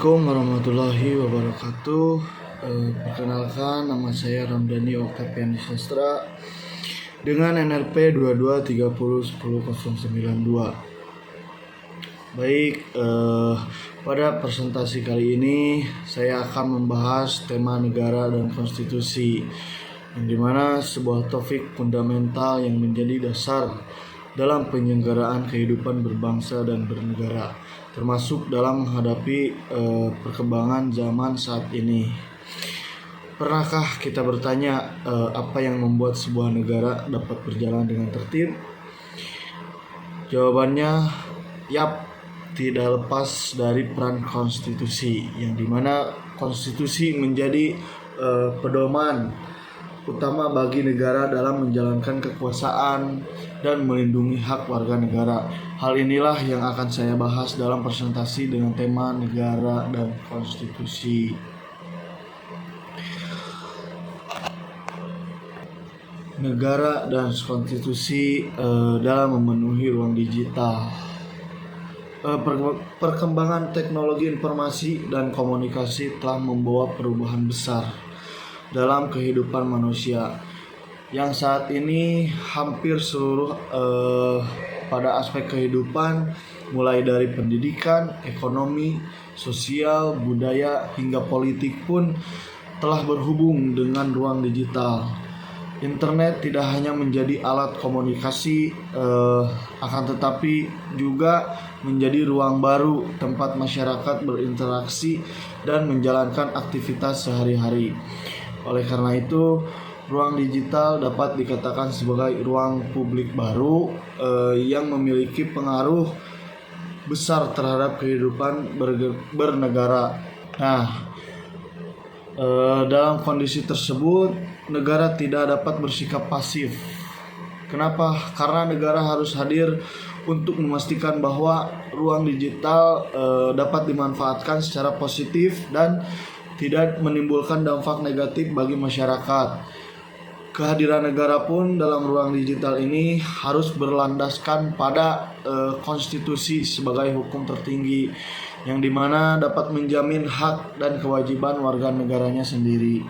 Assalamualaikum warahmatullahi wabarakatuh. Perkenalkan, nama saya Ramdhani Oktavian Sastra dengan NRP 22301092. Baik, pada presentasi kali ini saya akan membahas tema negara dan konstitusi, yang dimana sebuah topik fundamental yang menjadi dasar dalam penyelenggaraan kehidupan berbangsa dan bernegara, termasuk dalam menghadapi perkembangan zaman saat ini. Pernahkah kita bertanya apa yang membuat sebuah negara dapat berjalan dengan tertib? Jawabannya, yap, tidak lepas dari peran konstitusi, yang dimana konstitusi menjadi pedoman utama bagi negara dalam menjalankan kekuasaan dan melindungi hak warga negara. Hal inilah yang akan saya bahas dalam presentasi dengan tema negara dan konstitusi. Negara dan konstitusi dalam memenuhi ruang digital. Perkembangan teknologi informasi dan komunikasi telah membawa perubahan besar dalam kehidupan manusia, yang saat ini hampir seluruh pada aspek kehidupan, mulai dari pendidikan, ekonomi, sosial, budaya, hingga politik pun telah berhubung dengan ruang digital. Internet tidak hanya menjadi alat komunikasi, akan tetapi juga menjadi ruang baru tempat masyarakat berinteraksi dan menjalankan aktivitas sehari-hari. Oleh karena itu, ruang digital dapat dikatakan sebagai ruang publik baru yang memiliki pengaruh besar terhadap kehidupan bernegara. Nah, dalam kondisi tersebut, negara tidak dapat bersikap pasif. Kenapa? Karena negara harus hadir untuk memastikan bahwa ruang digital dapat dimanfaatkan secara positif dan tidak menimbulkan dampak negatif bagi masyarakat. Kehadiran negara pun dalam ruang digital ini harus berlandaskan pada konstitusi sebagai hukum tertinggi, yang dimana dapat menjamin hak dan kewajiban warga negaranya sendiri.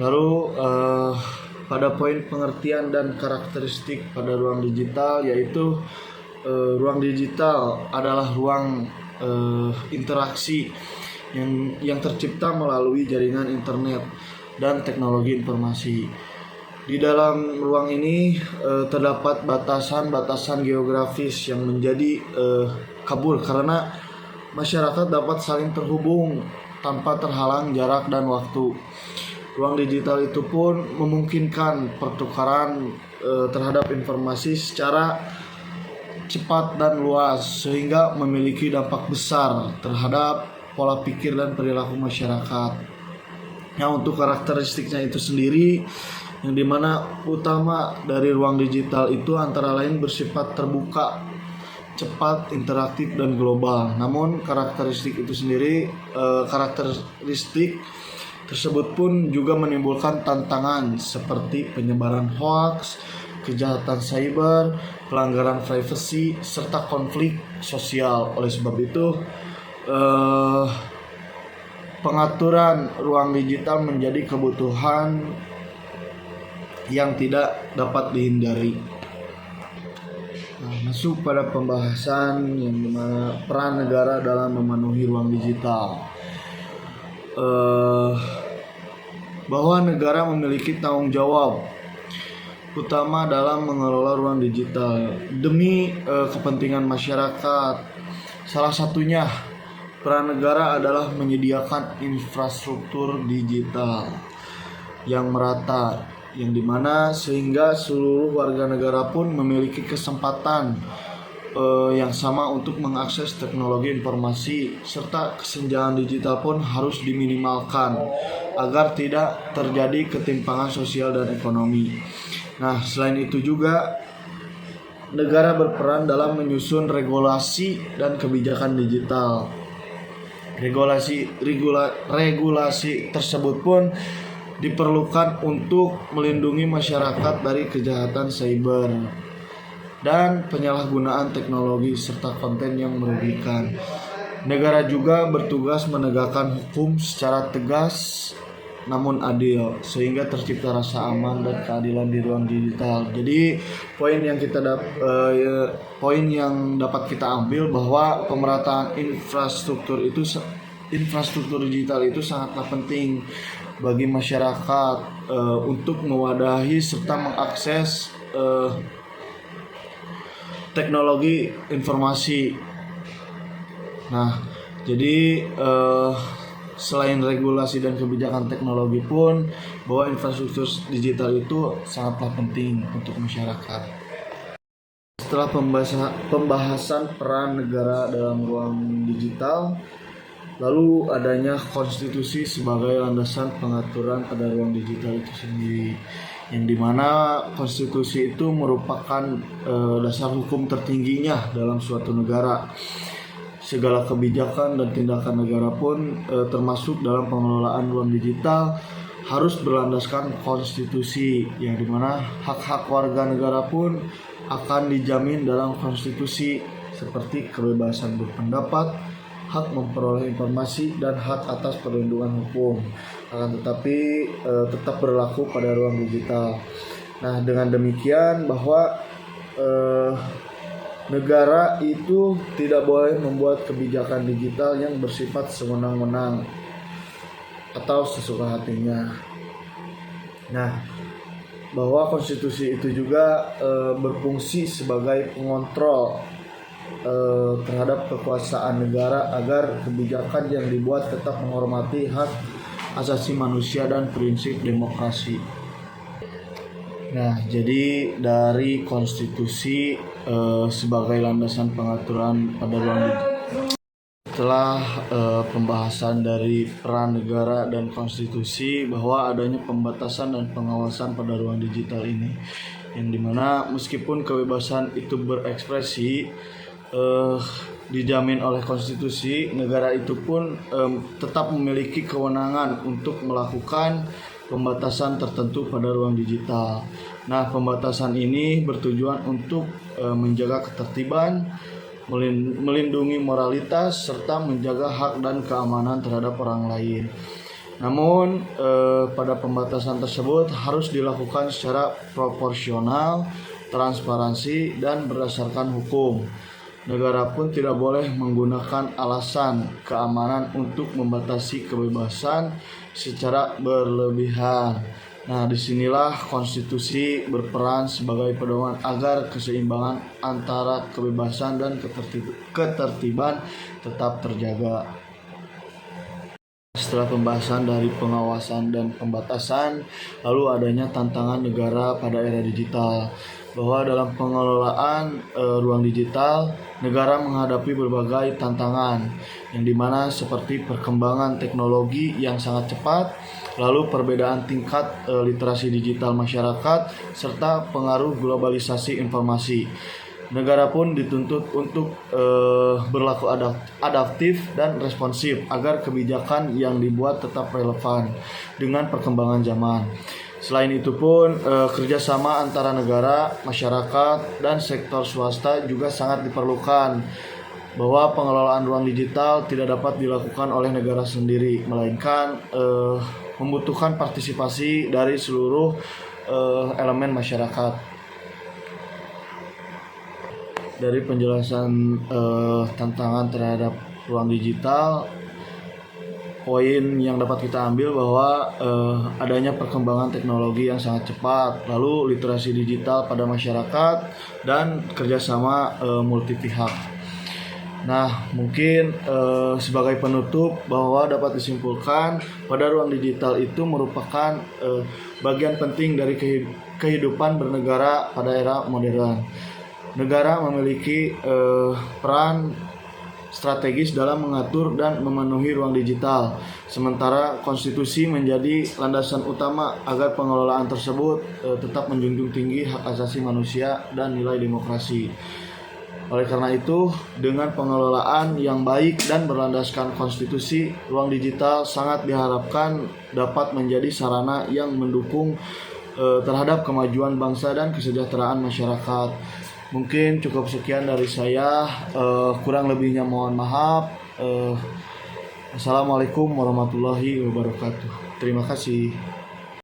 Lalu pada poin pengertian dan karakteristik pada ruang digital, yaitu ruang digital adalah ruang interaksi yang tercipta melalui jaringan internet dan teknologi informasi. Di dalam ruang ini terdapat batasan-batasan geografis yang menjadi kabur karena masyarakat dapat saling terhubung tanpa terhalang jarak dan waktu. Ruang digital itu pun memungkinkan pertukaran terhadap informasi secara cepat dan luas, sehingga memiliki dampak besar terhadap pola pikir dan perilaku masyarakat. Nah, untuk karakteristiknya itu sendiri, yang dimana utama dari ruang digital itu antara lain bersifat terbuka, cepat, interaktif, dan global. Namun karakteristik tersebut pun juga menimbulkan tantangan seperti penyebaran hoaks, kejahatan cyber, pelanggaran privasi, serta konflik sosial. Oleh sebab itu, pengaturan ruang digital menjadi kebutuhan yang tidak dapat dihindari. Nah, masuk pada pembahasan yang dimana peran negara dalam memenuhi ruang digital. Bahwa negara memiliki tanggung jawab utama dalam mengelola ruang digital demi kepentingan masyarakat. Salah satunya, peran negara adalah menyediakan infrastruktur digital yang merata, yang dimana sehingga seluruh warga negara pun memiliki kesempatan yang sama untuk mengakses teknologi informasi, serta kesenjangan digital pun harus diminimalkan agar tidak terjadi ketimpangan sosial dan ekonomi. Nah, selain itu juga negara berperan dalam menyusun regulasi dan kebijakan digital. Regulasi tersebut pun diperlukan untuk melindungi masyarakat dari kejahatan cyber. dan penyalahgunaan teknologi serta konten yang merugikan. Negara juga bertugas menegakkan hukum secara tegas namun adil sehingga tercipta rasa aman dan keadilan di ruang digital. Jadi poin yang dapat kita ambil bahwa pemerataan infrastruktur digital itu sangatlah penting bagi masyarakat untuk mewadahi serta mengakses teknologi informasi. Nah, jadi selain regulasi dan kebijakan teknologi pun, bahwa infrastruktur digital itu sangatlah penting untuk masyarakat. Setelah pembahasan peran negara dalam ruang digital, lalu adanya konstitusi sebagai landasan pengaturan pada ruang digital itu sendiri, yang dimana konstitusi itu merupakan dasar hukum tertingginya dalam suatu negara. Segala kebijakan dan tindakan negara pun termasuk dalam pengelolaan ruang digital harus berlandaskan konstitusi, yang dimana hak-hak warga negara pun akan dijamin dalam konstitusi seperti kebebasan berpendapat, hak memperoleh informasi, dan hak atas perlindungan hukum. Akan tetapi tetap berlaku pada ruang digital. Nah, dengan demikian bahwa negara itu tidak boleh membuat kebijakan digital yang bersifat sewenang-wenang atau sesuka hatinya. Nah, bahwa konstitusi itu juga berfungsi sebagai pengontrol terhadap kekuasaan negara agar kebijakan yang dibuat tetap menghormati hak asasi manusia dan prinsip demokrasi. Nah, jadi dari konstitusi sebagai landasan pengaturan pada ruang digital. Setelah pembahasan dari peran negara dan konstitusi, bahwa adanya pembatasan dan pengawasan pada ruang digital ini, yang dimana meskipun kebebasan itu berekspresi dijamin oleh konstitusi, negara itu pun tetap memiliki kewenangan untuk melakukan pembatasan tertentu pada ruang digital. Nah, pembatasan ini bertujuan untuk menjaga ketertiban, melindungi moralitas, serta menjaga hak dan keamanan terhadap orang lain. Namun, pada pembatasan tersebut harus dilakukan secara proporsional, transparansi, dan berdasarkan hukum. Negara pun tidak boleh menggunakan alasan keamanan untuk membatasi kebebasan secara berlebihan. Nah, disinilah konstitusi berperan sebagai pedoman agar keseimbangan antara kebebasan dan ketertiban tetap terjaga. Setelah pembahasan dari pengawasan dan pembatasan, lalu adanya tantangan negara pada era digital. Bahwa dalam pengelolaan ruang digital, negara menghadapi berbagai tantangan, yang dimana seperti perkembangan teknologi yang sangat cepat, lalu perbedaan tingkat literasi digital masyarakat, serta pengaruh globalisasi informasi. Negara pun dituntut untuk berlaku adaptif dan responsif agar kebijakan yang dibuat tetap relevan dengan perkembangan zaman. Selain itu pun kerjasama antara negara, masyarakat, dan sektor swasta juga sangat diperlukan. Bahwa pengelolaan ruang digital tidak dapat dilakukan oleh negara sendiri, melainkan membutuhkan partisipasi dari seluruh elemen masyarakat. Dari penjelasan tantangan terhadap ruang digital, poin yang dapat kita ambil bahwa adanya perkembangan teknologi yang sangat cepat, lalu literasi digital pada masyarakat, dan kerjasama multi pihak. Nah, mungkin sebagai penutup bahwa dapat disimpulkan pada ruang digital itu merupakan bagian penting dari kehidupan bernegara pada era modern. Negara memiliki peran strategis dalam mengatur dan memenuhi ruang digital, sementara konstitusi menjadi landasan utama agar pengelolaan tersebut tetap menjunjung tinggi hak asasi manusia dan nilai demokrasi. Oleh karena itu, dengan pengelolaan yang baik dan berlandaskan konstitusi, ruang digital sangat diharapkan dapat menjadi sarana yang mendukung terhadap kemajuan bangsa dan kesejahteraan masyarakat. Mungkin cukup sekian dari saya. Kurang lebihnya mohon maaf. Assalamualaikum warahmatullahi wabarakatuh. Terima kasih.